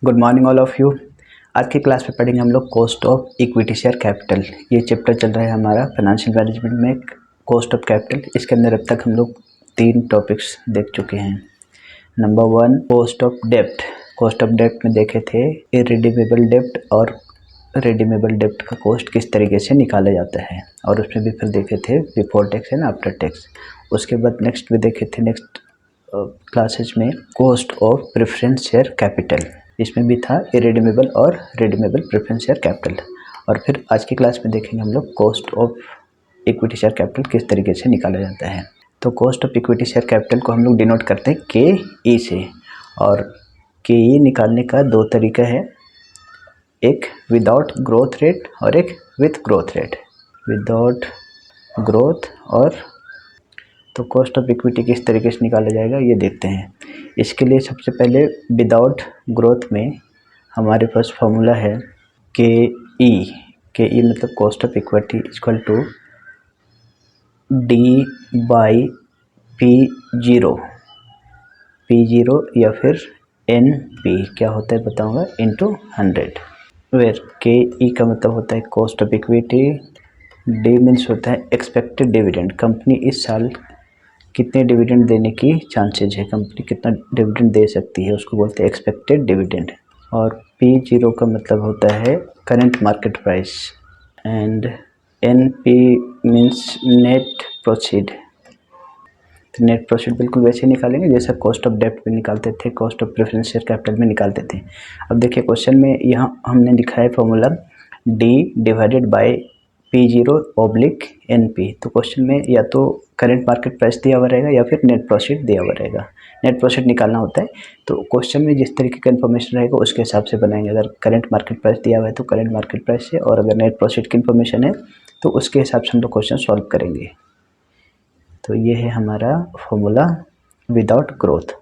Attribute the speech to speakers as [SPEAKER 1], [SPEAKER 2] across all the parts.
[SPEAKER 1] Good morning all of you. आज की class में पढ़ेंगे हम लोग cost of equity share capital. ये चैप्टर चल रहा है हमारा फाइनेंशियल मैनेजमेंट में कॉस्ट ऑफ कैपिटल। इसके अंदर अब तक हम लोग 3 टॉपिक्स देख चुके हैं। Number 1 cost of dept. Cost of डेप्ट में देखे थे इरिडीमेबल डेप्ट और रिडीमेबल डेप्ट का कॉस्ट किस तरीके से निकाला जाता है, और उसमें भी फिर देखे थे before tax and after tax. उसके बाद नेक्स्ट भी देखे थे नेक्स्ट क्लासेज में cost of preference share capital. इसमें भी था इरिडीमेबल और रिडीमेबल प्रेफरेंस शेयर कैपिटल। और फिर आज की क्लास में देखेंगे हम लोग cost of equity share capital किस तरीके से निकाला जाता है। तो cost of equity share capital को हम लोग डिनोट करते हैं के ई से, और के ई निकालने का 2 तरीका है, एक विदाउट ग्रोथ रेट और एक with growth rate. Without growth और तो कॉस्ट ऑफ इक्विटी किस तरीके से निकाला जाएगा ये देखते हैं। इसके लिए सबसे पहले विदाउट ग्रोथ में हमारे पास फॉर्मूला है के ई मतलब cost of equity equal to D by P0 या फिर NP क्या होता है बताऊंगा इंटू 100, वेयर के ई का मतलब होता है cost of equity, D means होता है एक्सपेक्टेड डिविडेंड, कंपनी इस साल कितने डिविडेंड देने की चांसेज है, कंपनी कितना डिविडेंड दे सकती है, उसको बोलते हैं एक्सपेक्टेड डिविडेंड। और P0 का मतलब होता है current market price, and NP means net proceed. तो नेट प्रोसीड बिल्कुल वैसे निकालेंगे जैसा कॉस्ट ऑफ डेप्ट में निकालते थे, cost of preference share capital में निकालते थे। अब देखिए क्वेश्चन में यहाँ हमने लिखा है formula D divided by P0/NP। तो क्वेश्चन में या तो करंट मार्केट प्राइस दिया हुआ रहेगा या फिर नेट प्रॉफिट दिया हुआ रहेगा। नेट प्रॉफिट निकालना होता है तो क्वेश्चन में जिस तरीके का इन्फॉर्मेशन रहेगा उसके हिसाब से बनाएंगे। अगर करंट मार्केट प्राइस दिया हुआ है तो करंट मार्केट प्राइस से, और अगर नेट प्रॉफिट की इन्फॉर्मेशन है तो उसके हिसाब से हम लोग क्वेश्चन सॉल्व करेंगे। तो ये है हमारा फॉर्मूला विदाउट ग्रोथ।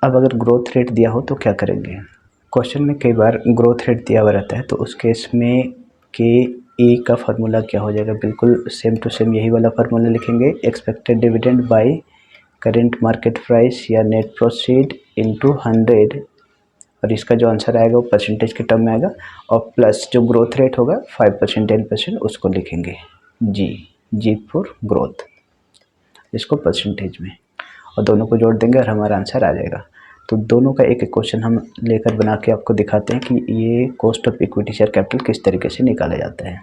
[SPEAKER 1] अब अगर ग्रोथ रेट दिया हो तो क्या करेंगे। क्वेश्चन में कई बार ग्रोथ रेट दिया हुआ रहता है तो उस केस में के ई का फार्मूला क्या हो जाएगा, बिल्कुल सेम टू सेम यही वाला फार्मूला लिखेंगे, expected dividend by current market price या नेट प्रोसीड इनटू 100, और इसका जो आंसर आएगा वो परसेंटेज के टर्म में आएगा, और प्लस जो ग्रोथ रेट होगा 5% 10% उसको लिखेंगे जी फॉर ग्रोथ, इसको परसेंटेज में, और दोनों को जोड़ देंगे और हमारा आंसर आ जाएगा। तो दोनों का एक एक क्वेश्चन हम लेकर बना के आपको दिखाते हैं कि ये cost of equity share capital किस तरीके से निकाला जाता है।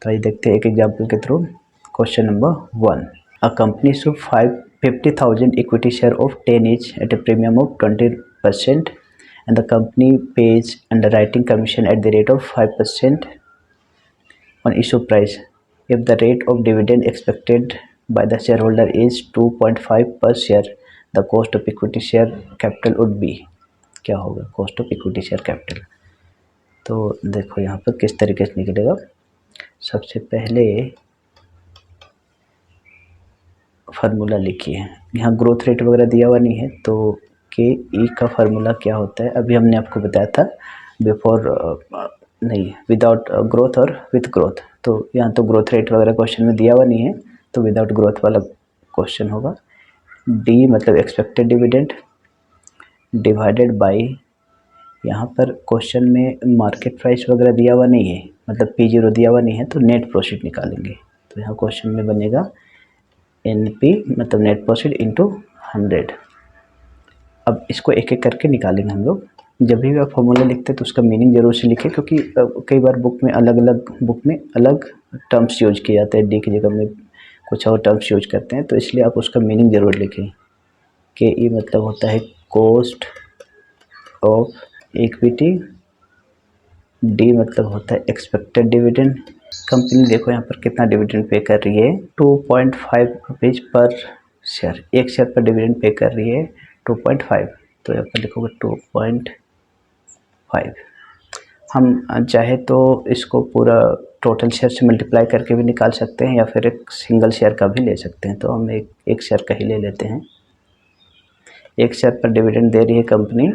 [SPEAKER 1] तो आइए देखते हैं एक एग्जांपल के through. Question number 1, a company issue 50,000 equity share of 10 each at a premium of 20% and the company pays underwriting commission at the rate of 5% on issue price if the rate of dividend expected by the shareholder is 2.5 per share, the cost of equity share capital would be। क्या होगा cost of equity share capital। तो देखो यहाँ पर किस तरीके से निकलेगा। सबसे पहले फार्मूला लिखिए, यहाँ ग्रोथ रेट वगैरह दिया हुआ नहीं है तो के ई का फार्मूला क्या होता है अभी हमने आपको बताया था बिफोर, नहीं विदाउट ग्रोथ और विथ ग्रोथ। तो यहाँ तो ग्रोथ रेट वगैरह क्वेश्चन में दिया हुआ नहीं है तो विदाउट ग्रोथ वाला क्वेश्चन होगा। डी मतलब एक्सपेक्टेड डिविडेंड डिवाइडेड बाय, यहाँ पर क्वेश्चन में मार्केट प्राइस वगैरह दिया हुआ नहीं है, मतलब P0 दिया हुआ नहीं है तो नेट प्रॉफिट निकालेंगे। तो यहाँ क्वेश्चन में बनेगा NP मतलब नेट प्रॉफिट इंटू 100। अब इसको एक एक करके निकालेंगे हम लोग। जब भी आप फॉर्मूला लिखते हैं तो उसका मीनिंग जरूर से लिखें, क्योंकि कई बार बुक में अलग टर्म्स यूज किए जाते हैं, डी की जगह में कुछ और टर्म्स यूज करते हैं, तो इसलिए आप उसका मीनिंग ज़रूर लिखें। के ई मतलब होता है कॉस्ट ऑफ इक्विटी, डी मतलब होता है एक्सपेक्टेड डिविडेंड। कंपनी देखो यहाँ पर कितना डिविडेंड पे कर रही है, 2.5 रुपीज़ पर शेयर, एक शेयर पर डिविडेंड पे कर रही है 2.5, तो यहाँ पर लिखोगे 2.5। हम चाहे तो इसको पूरा टोटल शेयर से मल्टीप्लाई करके भी निकाल सकते हैं या फिर एक सिंगल शेयर का भी ले सकते हैं। तो हम एक शेयर का ही ले लेते हैं। एक शेयर पर डिविडेंड दे रही है कंपनी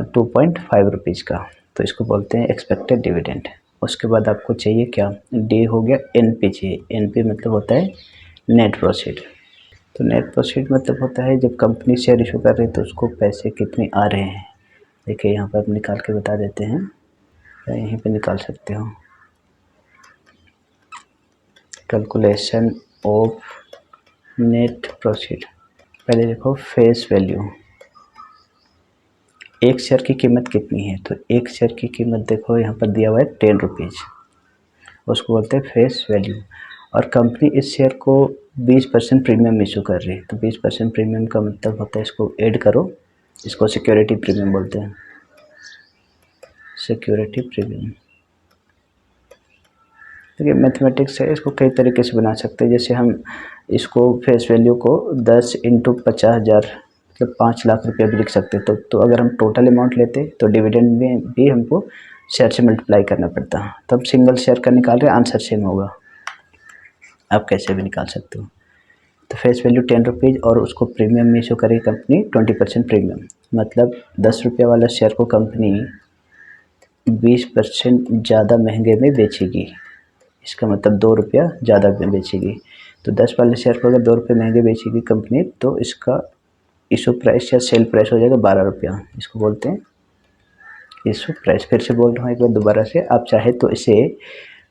[SPEAKER 1] 2.5 रुपीज़ का, तो इसको बोलते हैं एक्सपेक्टेड डिविडेंड। उसके बाद आपको चाहिए क्या, डी हो गया, NP चाहिए। NP मतलब होता है नेट प्रॉफिट। तो तो नेट प्रोसीड मतलब होता है जब कंपनी शेयर इशू कर रही है तो उसको पैसे कितने आ रहे हैं। देखिए यहाँ पर निकाल के बता देते हैं, या यहीं पे निकाल सकते हो। Calculation of net proceed. पहले देखो फेस वैल्यू, एक शेयर की कीमत कितनी है, तो एक शेयर की कीमत देखो यहाँ पर दिया हुआ है 10 रुपीज़, उसको बोलते हैं फेस वैल्यू। और कंपनी इस शेयर को 20% प्रीमियम इशू कर रही है, तो 20% प्रीमियम का मतलब होता है, इसको ऐड करो, इसको सिक्योरिटी प्रीमियम बोलते हैं, सिक्योरिटी प्रीमियम। देखिए मैथमेटिक्स है, इसको कई तरीके से बना सकते हैं। जैसे हम इसको फेस वैल्यू को 10 इंटू 50,000 मतलब 5 लाख रुपया भी लिख सकते हैं। तो अगर हम टोटल अमाउंट लेते तो डिविडेंड में भी हमको शेयर से मल्टीप्लाई करना पड़ता, तब सिंगल शेयर का निकाल रहे आंसर सेम होगा। आप कैसे भी निकाल सकते हो। तो फेस वैल्यू 10 रुपीज़ और उसको प्रीमियम में इशू करेगी कंपनी 20% प्रीमियम, मतलब 10 रुपये वाला शेयर को कंपनी 20% ज़्यादा महंगे में बेचेगी। इसका मतलब 2 रुपया ज़्यादा में बेचेगी। तो 10 वाले शेयर को अगर 2 रुपये महंगे बेचेगी कंपनी, तो इसका इशू प्राइस या सेल प्राइस हो जाएगा 12 रुपया। इसको बोलते हैं इशू प्राइस। फिर से बोल रहा हूँ एक बार दोबारा से, आप चाहे तो इसे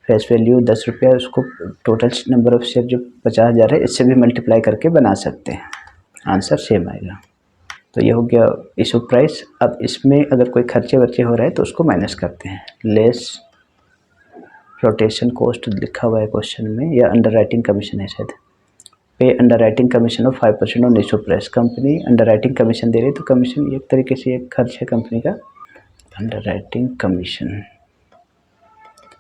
[SPEAKER 1] फेस वैल्यू 10 रुपया, उसको टोटल नंबर ऑफ शेयर जो 50,000 है इससे भी मल्टीप्लाई करके बना सकते हैं, आंसर सेम आएगा। तो ये हो गया इशू प्राइस। अब इसमें अगर कोई खर्चे वर्चे हो रहा है तो उसको माइनस करते हैं। लेस फ्लोटेशन कॉस्ट लिखा हुआ है क्वेश्चन में, या अंडर राइटिंग कमीशन है शायद। Pay underwriting commission of 5% on issue price. Company underwriting commission दे रही है, तो कमीशन एक तरीके से एक खर्च है कंपनी का। अंडर राइटिंग कमीशन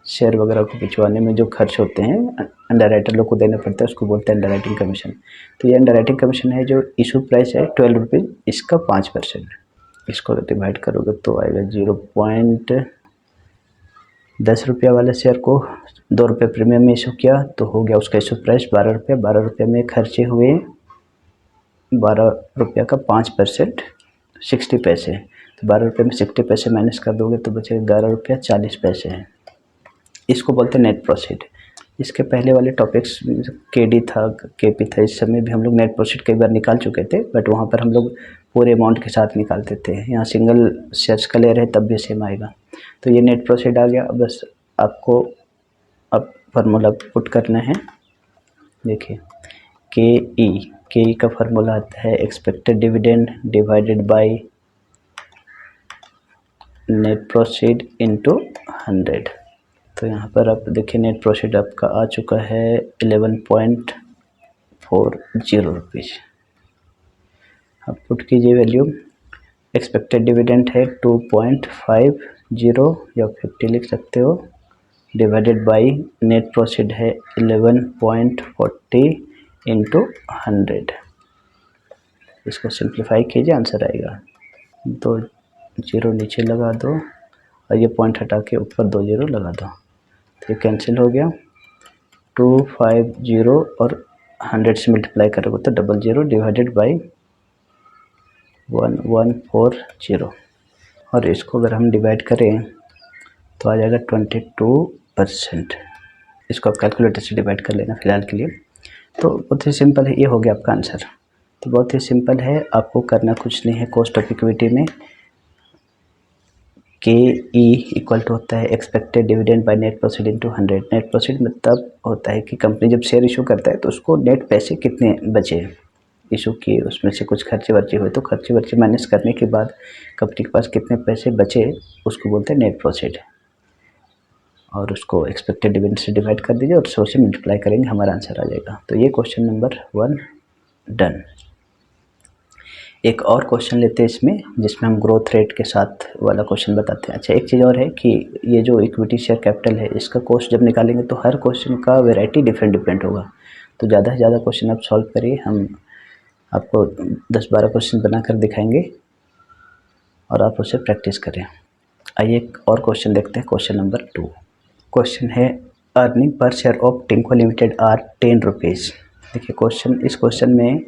[SPEAKER 1] शेयर वगैरह को बिचवाने में जो खर्च होते हैं अंडर राइटर लोग को देना पड़ता है, उसको बोलते हैं अंडर राइटिंग कमीशन। तो ये अंडर राइटिंग कमीशन है जो इशू प्राइस है 12 रुपीज़, इसका 5%। इसको डिवाइड करोगे तो आएगा 0.10 रुपया वाले शेयर को 2 रुपये प्रीमियम में इशू किया, तो हो गया उसका इशू प्राइस 12 रुपये। 12 रुपये में खर्चे हुए 12 रुपया का 5% 60 पैसे। तो 12 रुपये में 60 पैसे माइनस कर दोगे तो बचेगा 11 रुपया 40 पैसे हैं। इसको बोलते हैं नेट प्रोसीड। इसके पहले वाले टॉपिक्स केडी था, केपी था, इस समय भी हम लोग नेट प्रोसीड कई बार निकाल चुके थे, बट वहाँ पर हम लोग पूरे अमाउंट के साथ निकालते थे। यहाँ सिंगल शेयर्स का ले रहे तब भी सेम आएगा। तो ये नेट प्रोसीड आ गया। बस आपको अब फार्मूला पुट करना है। देखिए के ई का फार्मूला आता है expected dividend divided by net proceed into 100। तो यहाँ पर आप देखिए नेट प्रोसीड आपका आ चुका है 11.40 रुपीज़। अब पुट कीजिए वैल्यू। एक्सपेक्टेड डिविडेंड है 2.50 या 50 लिख सकते हो, डिवाइडेड बाय नेट प्रोसीड है 11.40 इंटू 100। इसको सिंप्लीफाई कीजिए, आंसर आएगा। 2 जीरो नीचे लगा दो और ये पॉइंट हटा के ऊपर 2 जीरो लगा दो, तो ये कैंसिल हो गया। 250 और 100 से मल्टीप्लाई करोगे तो 00 डिवाइडेड बाई 1140, और इसको अगर हम डिवाइड करें तो आ जाएगा 22%। इसको आप कैलकुलेटर से डिवाइड कर लेना फिलहाल के लिए। तो बहुत ही सिंपल है, ये हो गया आपका आंसर। तो बहुत ही सिंपल है, आपको करना कुछ नहीं है। कॉस्ट ऑफ इक्विटी में के ई इक्वल टू होता है expected dividend by net proceed into 100। Net proceed मतलब होता है कि कंपनी जब शेयर इशू करता है तो उसको नेट पैसे कितने बचे इशू किए, उसमें से कुछ खर्चे वर्चे हुए तो खर्चे वर्चे माइनस करने के बाद कंपनी के पास कितने पैसे बचे, उसको बोलते हैं नेट प्रोसीड। और उसको एक्सपेक्टेड डिविडेंड से डिवाइड कर दीजिए और 100 से मल्टीप्लाई करेंगे, हमारा आंसर आ जाएगा। तो ये क्वेश्चन नंबर 1 डन। एक और क्वेश्चन लेते हैं इसमें, जिसमें हम ग्रोथ रेट के साथ वाला क्वेश्चन बताते हैं। अच्छा, एक चीज़ और है कि ये जो इक्विटी शेयर कैपिटल है, इसका कॉस्ट जब निकालेंगे तो हर क्वेश्चन का वैरायटी डिफरेंट होगा। तो ज़्यादा से ज़्यादा क्वेश्चन आप सॉल्व करिए, हम आपको 10-12 क्वेश्चन बनाकर दिखाएंगे और आप उससे प्रैक्टिस करें। आइए एक और क्वेश्चन देखते हैं, क्वेश्चन नंबर 2। क्वेश्चन है earning per share of Tinko limited R 10 rupees. देखिए क्वेश्चन, इस क्वेश्चन में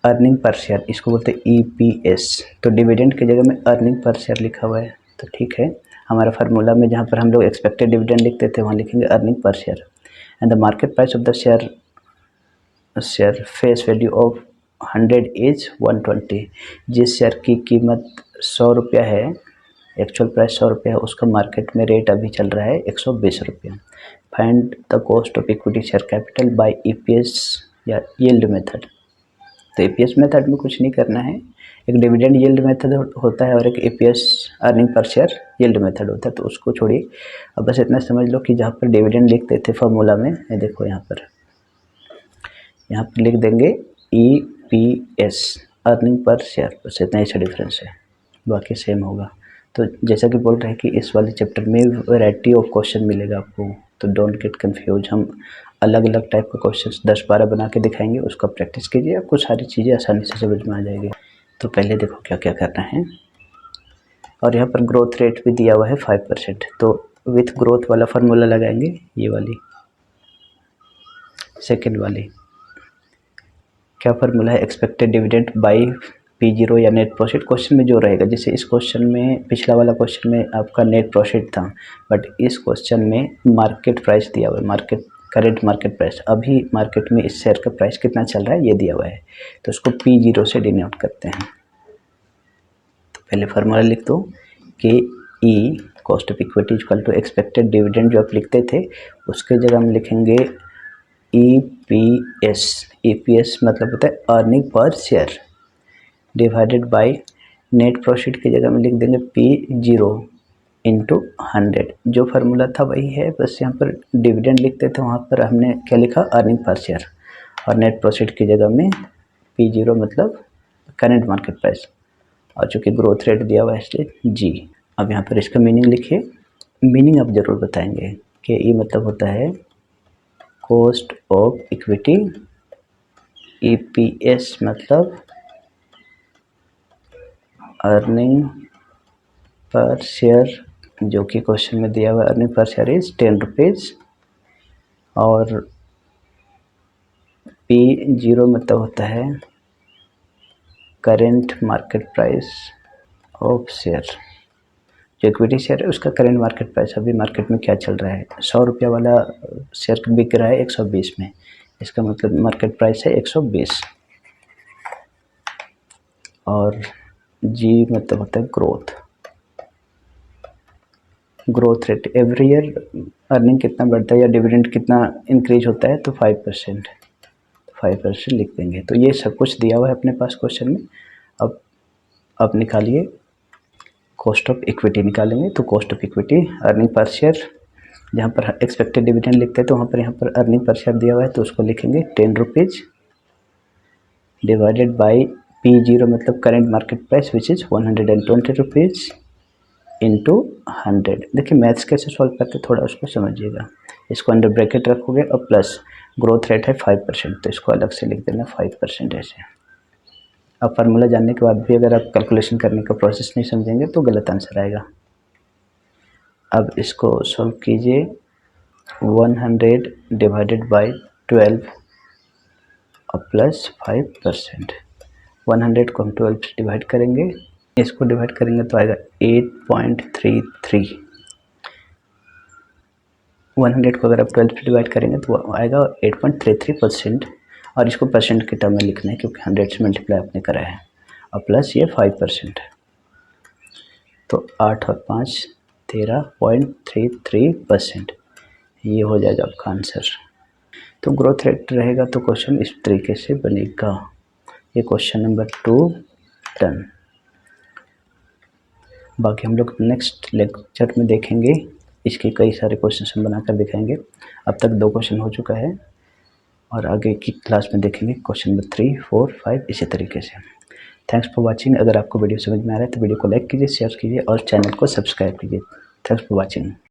[SPEAKER 1] अर्निंग पर शेयर, इसको बोलते हैं EPS। तो डिविडेंड की जगह में अर्निंग पर शेयर लिखा हुआ है, तो ठीक है। हमारा फार्मूला में जहाँ पर हम लोग एक्सपेक्टेड डिविडेंड लिखते थे वहाँ लिखेंगे earning per share. And the market price of the share face value of 100 is 120। जिस शेयर की कीमत 100 रुपया है, एक्चुअल प्राइस 100 रुपया है, उसका मार्केट में रेट अभी चल रहा है 120 रुपया। Find the cost of equity share capital by EPS या यील्ड मेथड। तो ईपीएस मेथड में कुछ नहीं करना है, एक डिविडेंड यील्ड मेथड होता है और एक EPS earning per share yield method होता है, तो उसको छोड़िए। अब बस इतना समझ लो कि जहाँ पर डिविडेंड लिखते थे फॉर्मूला में, ये देखो यहाँ पर लिख देंगे ईपीएस अर्निंग पर शेयर, बस इतना ही सा डिफरेंस है, बाकी सेम होगा। तो जैसा कि बोल रहे हैं कि इस वाले चैप्टर में वैरायटी ऑफ क्वेश्चन मिलेगा आपको, तो डोंट गेट कंफ्यूज। हम अलग अलग टाइप का क्वेश्चन 10-12 बना के दिखाएंगे, उसका प्रैक्टिस कीजिए, आपको सारी चीज़ें आसानी से समझ में आ जाएगी। तो पहले देखो क्या क्या करना है, और यहाँ पर ग्रोथ रेट भी दिया हुआ है 5%, तो विथ ग्रोथ वाला फार्मूला लगाएंगे, ये वाली सेकेंड वाली। क्या फार्मूला है, एक्सपेक्टेड डिविडेंड बाई P0 या नेट प्रॉफिट। क्वेश्चन में जो रहेगा, जैसे इस क्वेश्चन में, पिछला वाला क्वेश्चन में आपका नेट प्रॉफिट था, बट इस क्वेश्चन में मार्केट प्राइस दिया हुआ है, करेंट मार्केट प्राइस, अभी मार्केट में इस शेयर का प्राइस कितना चल रहा है ये दिया हुआ है, तो उसको P0 से डिनोट करते हैं। तो पहले फार्मूला लिख दो कि e cost of equity equal to expected dividend, जो आप लिखते थे उसके जगह हम लिखेंगे ईपीएस। ईपीएस मतलब होता है earning per share, divided by net profit की जगह में लिख देंगे P0 इंटू 100। जो फार्मूला था वही है, बस यहाँ पर डिविडेंड लिखते थे, वहाँ पर हमने क्या लिखा, अर्निंग पर शेयर, और नेट प्रॉफिट की जगह में P0 मतलब करेंट मार्केट प्राइस, और चूँकि ग्रोथ रेट दिया हुआ है इसलिए जी। अब यहाँ पर इसका मीनिंग लिखिए, मीनिंग आप ज़रूर बताएंगे कि ये मतलब होता है कॉस्ट ऑफ इक्विटी, ईपीएस मतलब अर्निंग पर शेयर, जो कि क्वेश्चन में दिया हुआ है earning per share is 10 rupees, और P0 मतलब होता है current market price of share. जो इक्विटी शेयर है उसका करेंट मार्केट प्राइस, अभी मार्केट में क्या चल रहा है, 100 रुपया वाला शेयर बिक रहा है 120 में, इसका मतलब मार्केट प्राइस है 120। और जी मतलब होता है growth rate, every year earning कितना बढ़ता है या डिविडेंड कितना इंक्रीज होता है, तो 5% लिख देंगे। तो ये सब कुछ दिया हुआ है अपने पास क्वेश्चन में। अब निकालिए, कॉस्ट ऑफ इक्विटी निकालेंगे, तो cost of equity earning per share, जहाँ पर एक्सपेक्टेड डिविडेंड लिखते हैं तो वहाँ पर यहाँ पर अर्निंग पर शेयर दिया हुआ है, तो उसको लिखेंगे 10 रुपीज़ डिवाइडेड बाई P0 मतलब current market price which is 120 rupees into 100। देखिए मैथ्स कैसे सॉल्व करते थोड़ा उसको समझिएगा, इसको अंडर ब्रैकेट रखोगे और प्लस ग्रोथ रेट है 5%, तो इसको अलग से लिख देना 5% ऐसे। अब फार्मूला जानने के बाद भी अगर आप कैलकुलेशन करने का प्रोसेस नहीं समझेंगे तो गलत आंसर आएगा। अब इसको सॉल्व कीजिए, 100 डिवाइडेड बाई 12 और प्लस 5%। 100 को हम 12 से डिवाइड करेंगे, इसको डिवाइड करेंगे तो आएगा 8.33। 100 को अगर आप 12 से डिवाइड करेंगे तो आएगा 8.33%, और इसको परसेंट के टर्म में लिखना है क्योंकि 100 से मल्टीप्लाई आपने करा है, और प्लस ये 5%, तो 8 और 5 13.33%, ये हो जाएगा आपका आंसर। तो ग्रोथ रेट रहेगा तो क्वेश्चन इस तरीके से बनेगा। ये क्वेश्चन नंबर 2 डन। बाकी हम लोग नेक्स्ट लेक्चर में देखेंगे, इसके कई सारे क्वेश्चन हम बनाकर दिखाएंगे। अब तक 2 क्वेश्चन हो चुका है, और आगे की क्लास में देखेंगे क्वेश्चन नंबर 3, 4, 5 इसी तरीके से। Thanks for watching. अगर आपको वीडियो समझ में आ रहा है तो वीडियो को लाइक कीजिए, शेयर कीजिए और चैनल को सब्सक्राइब कीजिए। Thanks for watching.